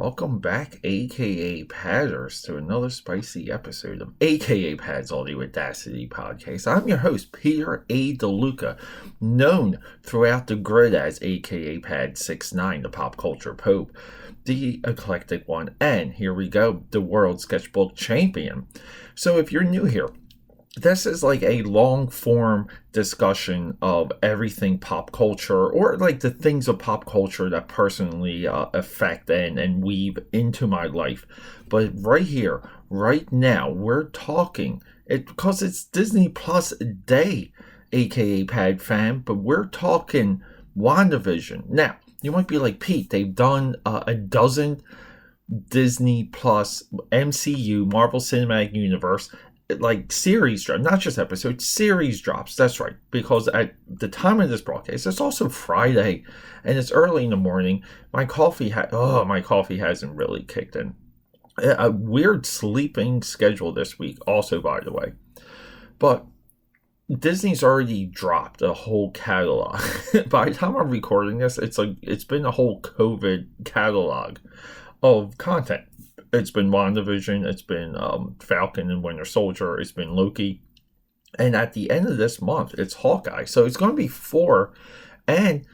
Welcome back, AKAPADers, to another spicy episode of AKAPAD's All the Audacity podcast. I'm your host, Peter A. DeLuca, known throughout the grid as AKAPAD69, the pop culture pope, the eclectic one, and here we go, the world sketchbook champion. So if you're new here, this is like a long form discussion of everything pop culture, or like the things of pop culture that personally affect and weave into my life. But right here, right now, we're talking it because it's Disney Plus Day, aka Pad fam, but we're talking WandaVision. Now, you might be like, Pete, they've done a dozen Disney Plus MCU, Marvel Cinematic Universe, like series drop, not just episodes, series drops. That's right, because at the time of this broadcast, it's also Friday, and it's early in the morning. My coffee hasn't really kicked in. A weird sleeping schedule this week, also, by the way. But Disney's already dropped a whole catalog. By the time I'm recording this, it's been a whole COVID catalog of content. It's been WandaVision, it's been Falcon and Winter Soldier, it's been Loki, and at the end of this month, it's Hawkeye. So it's going to be 4, and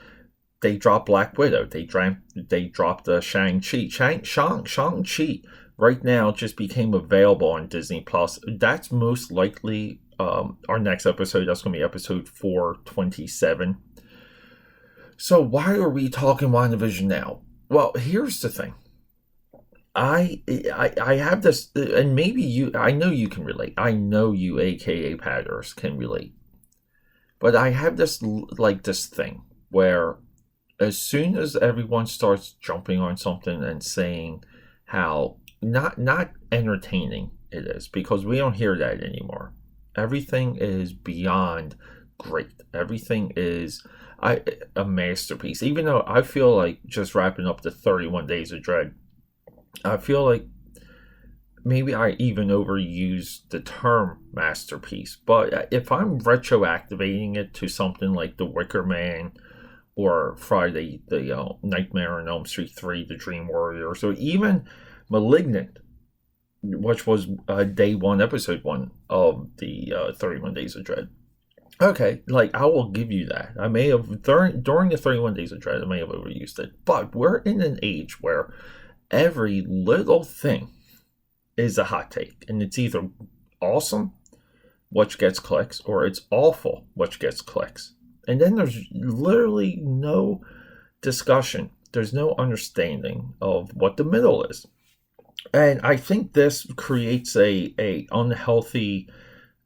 they dropped Black Widow. They dropped Shang-Chi. Shang-Chi right now just became available on Disney Plus. That's most likely our next episode. That's going to be episode 427. So why are we talking WandaVision now? Well, here's the thing. I have this, and maybe you, I know you can relate. I know you AKAPADers can relate. But I have this thing where as soon as everyone starts jumping on something and saying how not entertaining it is, because we don't hear that anymore. Everything is beyond great. Everything is a masterpiece. Even though I feel like just wrapping up the 31 Days of Dread, I feel like maybe I even overused the term masterpiece. But if I'm retroactivating it to something like The Wicker Man or Friday, the Nightmare on Elm Street 3, The Dream Warriors, or even Malignant, which was day 1, episode 1 of the 31 Days of Dread. Okay, I will give you that. I may have, during the 31 Days of Dread, I may have overused it. But we're in an age where every little thing is a hot take, and it's either awesome, which gets clicks, or it's awful, which gets clicks. And then there's literally no discussion. There's no understanding of what the middle is. And I think this creates a unhealthy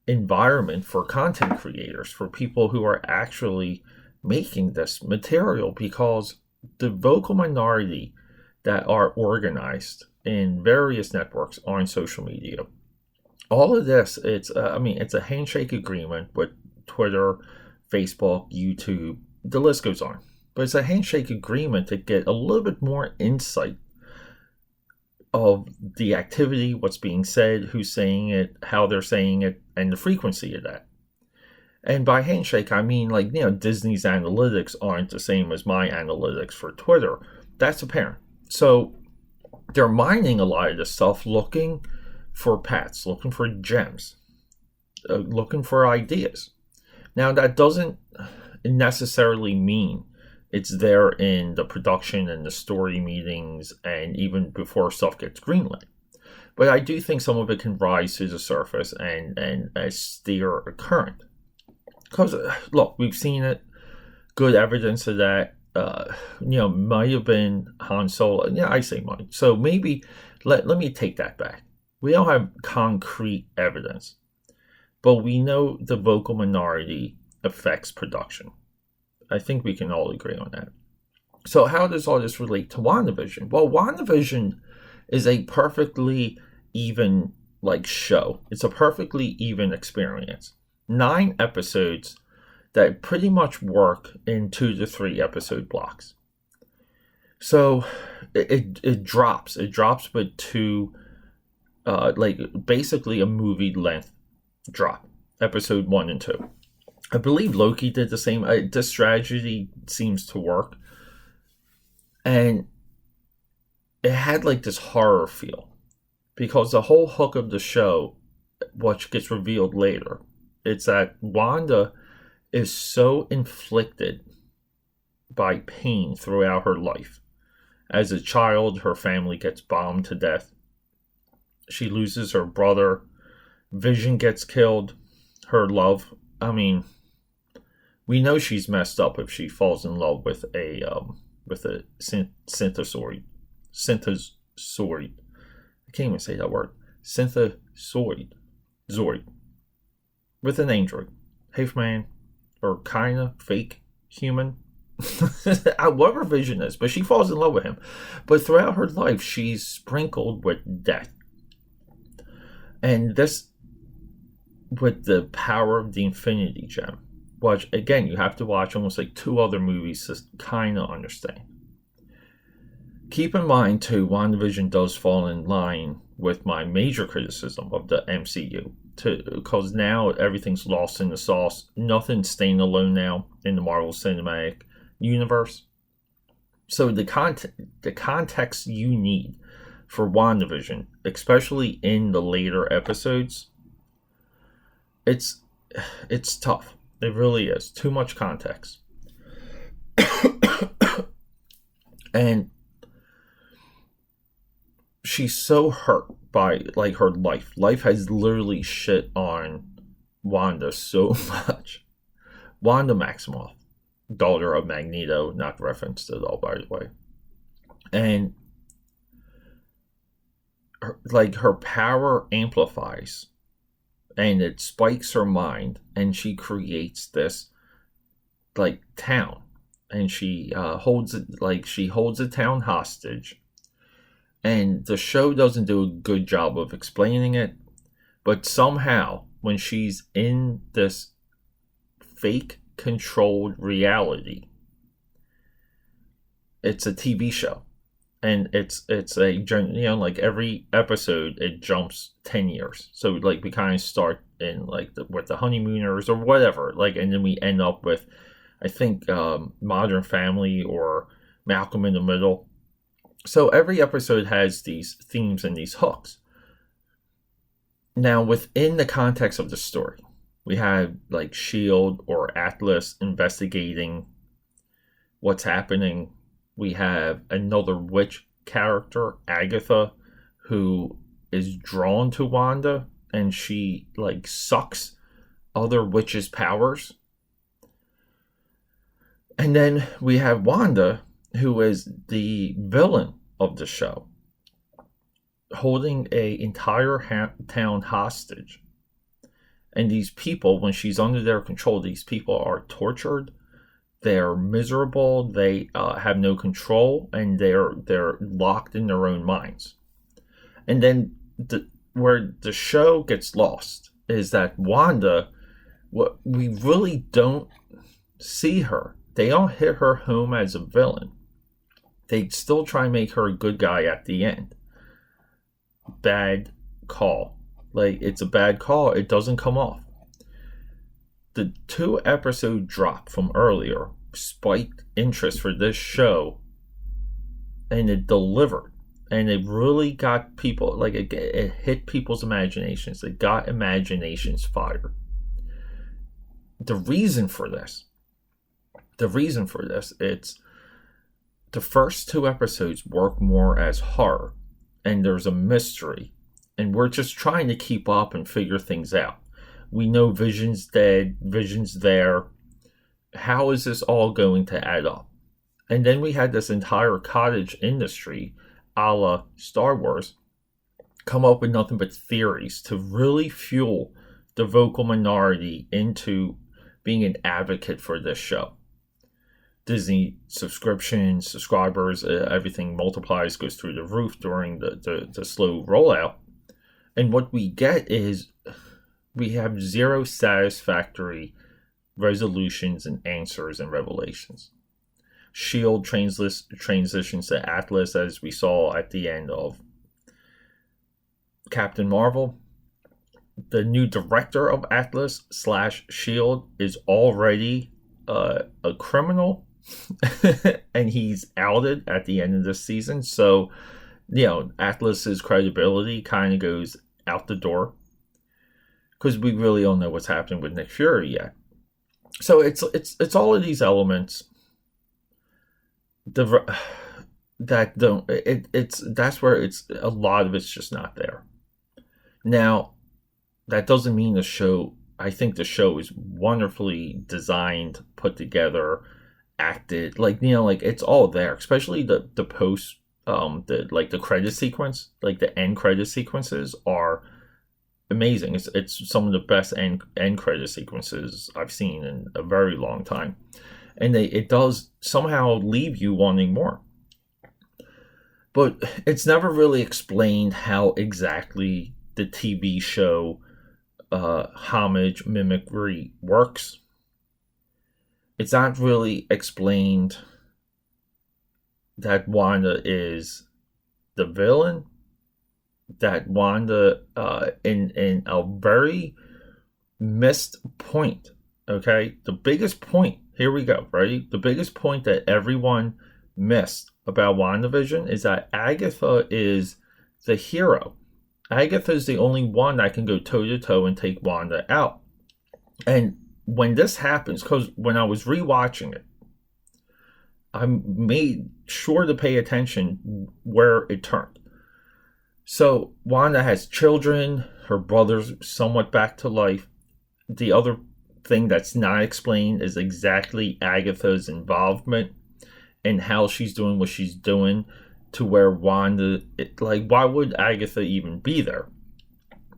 environment for content creators, for people who are actually making this material, because the vocal minority that are organized in various networks on social media. All of this, it's a handshake agreement with Twitter, Facebook, YouTube, the list goes on. But it's a handshake agreement to get a little bit more insight of the activity, what's being said, who's saying it, how they're saying it, and the frequency of that. And by handshake, I mean Disney's analytics aren't the same as my analytics for Twitter. That's apparent. So they're mining a lot of this stuff, looking for pats, looking for gems, looking for ideas. Now, that doesn't necessarily mean it's there in the production and the story meetings and even before stuff gets greenlit. But I do think some of it can rise to the surface and steer a current. Because, look, we've seen it, good evidence of that. Might have been Han Solo. Yeah, I say might. So maybe let me take that back. We don't have concrete evidence, but we know the vocal minority affects production. I think we can all agree on that. So how does all this relate to WandaVision? Well, WandaVision is a perfectly even show. It's a perfectly even experience. 9 episodes that pretty much work in 2 to 3 episode blocks. So it drops with 2, basically a movie length drop, episode 1 and 2. I believe Loki did the same. This strategy seems to work. And it had like this horror feel because the whole hook of the show, which gets revealed later, it's that Wanda is so inflicted by pain throughout her life. As a child, her family gets bombed to death. She loses her brother. Vision gets killed. Her love. I mean, we know she's messed up if she falls in love with a synthesoid. Synthesoid. I can't even say that word. Synthesoid. Zoid. With an android. Half man. Or kinda fake human. Whatever Vision is. But she falls in love with him. But throughout her life, she's sprinkled with death. And this, with the power of the Infinity Gem, which again, you have to watch almost like 2 other movies to kind of understand. Keep in mind too, WandaVision does fall in line with my major criticism of the MCU, because now everything's lost in the sauce. Nothing's staying alone now in the Marvel Cinematic Universe. So the context you need for WandaVision, especially in the later episodes, it's tough. It really is. Too much context. And she's so hurt by like her life. Life has literally shit on Wanda so much. Wanda Maximoff, daughter of Magneto, not referenced at all, by the way. And her power amplifies, and it spikes her mind, and she creates this like town, and she holds a town hostage. And the show doesn't do a good job of explaining it, but somehow when she's in this fake controlled reality, it's a TV show. And it's a, like every episode, it jumps 10 years. So like we kind of start in like with the honeymooners or whatever, like, and then we end up with, I think, Modern Family or Malcolm in the Middle. So every episode has these themes and these hooks. Now within the context of the story, we have like S.H.I.E.L.D. or Atlas investigating what's happening. We have another witch character, Agatha, who is drawn to Wanda, and she like sucks other witches' powers. And then we have Wanda, who is the villain of the show, holding an entire town hostage. And these people, when she's under their control, these people are tortured. They're miserable. They have no control, and they're locked in their own minds. And then where the show gets lost is that Wanda, we really don't see her. They don't hit her home as a villain. They still try and make her a good guy at the end. Bad call. Like, it's a bad call. It doesn't come off. The 2-episode drop from earlier spiked interest for this show, and it delivered. And it really got people, like, it hit people's imaginations. It got imaginations fired. The reason for this, it's the first 2 episodes work more as horror, and there's a mystery, and we're just trying to keep up and figure things out. We know Vision's dead, Vision's there. How is this all going to add up? And then we had this entire cottage industry, a la Star Wars, come up with nothing but theories to really fuel the vocal minority into being an advocate for this show. Disney subscriptions, subscribers, everything multiplies, goes through the roof during the slow rollout. And what we get is we have 0 satisfactory resolutions and answers and revelations. S.H.I.E.L.D. transitions to Atlas, as we saw at the end of Captain Marvel. The new director of Atlas / S.H.I.E.L.D. is already a criminal, and he's outed at the end of this season. So Atlas's credibility kind of goes out the door because we really don't know what's happening with Nick Fury yet. So it's all of these elements that don't it's that's where it's a lot of it's just not there. Now, that doesn't mean the show. I think the show is wonderfully designed, put together, acted. Like it's all there. Especially the post, the credit sequence, like the end credit sequences are amazing. It's some of the best end credit sequences I've seen in a very long time, and it does somehow leave you wanting more. But it's never really explained how exactly the TV show homage mimicry works. It's not really explained that Wanda is the villain. That Wanda, in a very missed point. Okay, the biggest point. Here we go. Ready? The biggest point that everyone missed about WandaVision is that Agatha is the hero. Agatha is the only one that can go toe-to-toe and take Wanda out. And when this happens, because when I was rewatching it, I made sure to pay attention where it turned. So Wanda has children, her brother's somewhat back to life. The other thing that's not explained is exactly Agatha's involvement and how she's doing what she's doing, to where Wanda, why would Agatha even be there?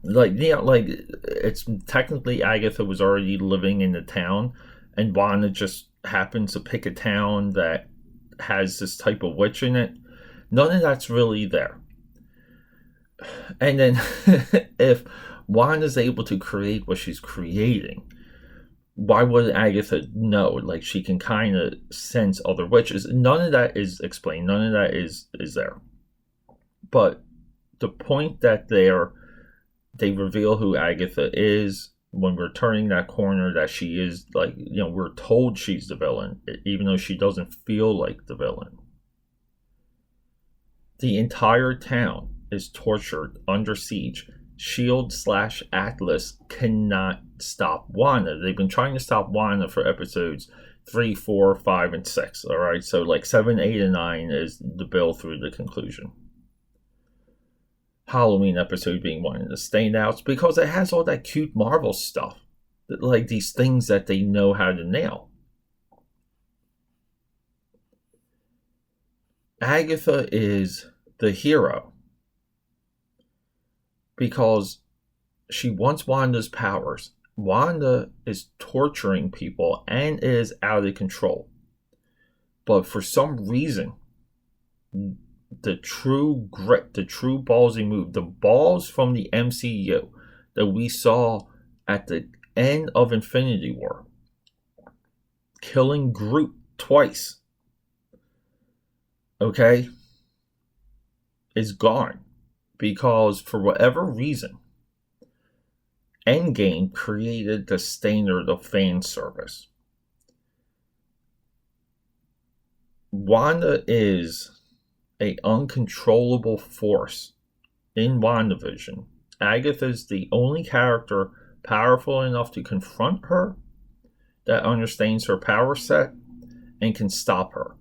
It's technically Agatha was already living in the town, and Wanda just happens to pick a town that has this type of witch in it. None of that's really there. And then if Wanda's able to create what she's creating, why would Agatha know? Like, she can kind of sense other witches. None of that is explained. None of that is there. But the point that they reveal who Agatha is when we're turning that corner, that she is, we're told she's the villain, even though she doesn't feel like the villain. The entire town is tortured, under siege. S.H.I.E.L.D./Atlas cannot stop Wanda. They've been trying to stop Wanda for episodes 3, 4, 5, and 6. All right, so 7, 8, and 9 is the bill through the conclusion. Halloween episode being one of the standouts because it has all that cute Marvel stuff, like these things that they know how to nail. Agatha is the hero because she wants Wanda's powers. Wanda is torturing people and is out of control. But for some reason, the true grit, the true ballsy move, the balls from the MCU that we saw at the end of Infinity War, killing Groot twice, okay, is gone. Because for whatever reason, Endgame created the standard of fan service. Wanda is an uncontrollable force in WandaVision. Agatha is the only character powerful enough to confront her, that understands her power set, and can stop her.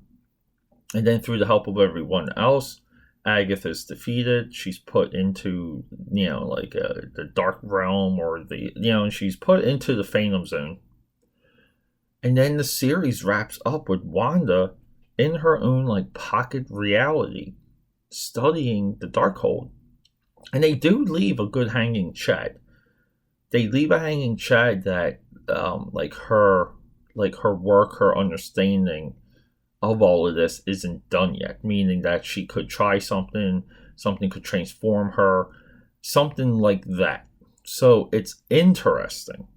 And then through the help of everyone else, Agatha's defeated. She's put into, the Dark Realm, or and she's put into the Phantom Zone. And then the series wraps up with Wanda in her own, pocket reality, studying the Darkhold. And they do leave a good hanging chad. They leave a hanging chad that, her work, her understanding of all of this isn't done yet, meaning that she could try something could transform her, something like that. So it's interesting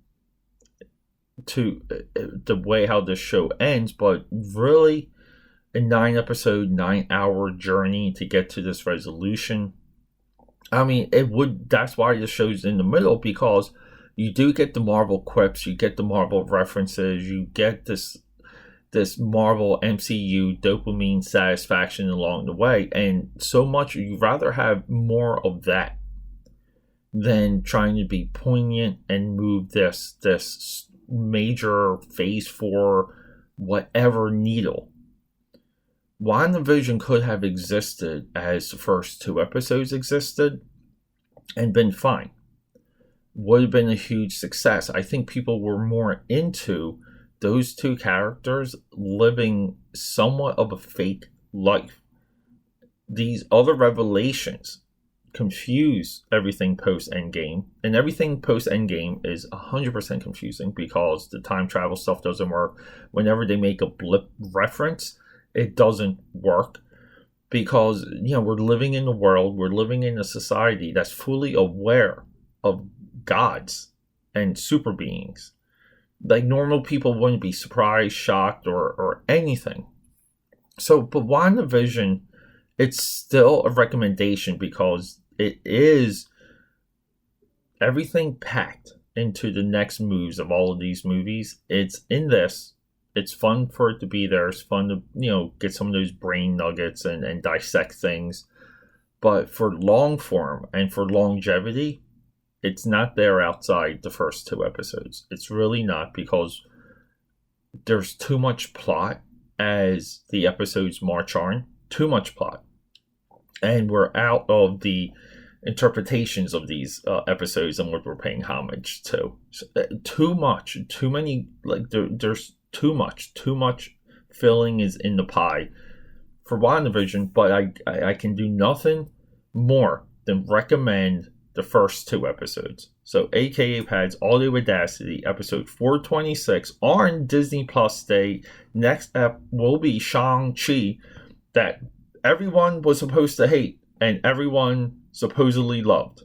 to the way how this show ends, but really a 9-episode, 9-hour journey to get to this resolution. I mean, that's why the show's in the middle, because you do get the Marvel quips, you get the Marvel references, you get this this Marvel MCU dopamine satisfaction along the way, and so much you'd rather have more of that than trying to be poignant and move this major phase 4 whatever needle. WandaVision could have existed as the first 2 episodes existed and been fine. Would have been a huge success. I think people were more into those 2 characters living somewhat of a fake life. These other revelations confuse everything post-Endgame, and everything post-Endgame is 100% confusing because the time travel stuff doesn't work. Whenever they make a blip reference, it doesn't work because, we're living in a world, we're living in a society that's fully aware of gods and super beings. Like, normal people wouldn't be surprised, shocked, or anything. So, but WandaVision, it's still a recommendation because it is everything packed into the next moves of all of these movies. It's in this. It's fun for it to be there. It's fun to, get some of those brain nuggets and dissect things. But for long form and for longevity, it's not there outside the first 2 episodes. It's really not, because there's too much plot as the episodes march on. Too much plot. And we're out of the interpretations of these episodes and what we're paying homage to. So, too much, too many, there's too much filling is in the pie for WandaVision, but I can do nothing more than recommend the first 2 episodes. So AKAPAD's Audio Audacity, episode 426 on Disney Plus Day. Next up will be Shang-Chi, that everyone was supposed to hate and everyone supposedly loved.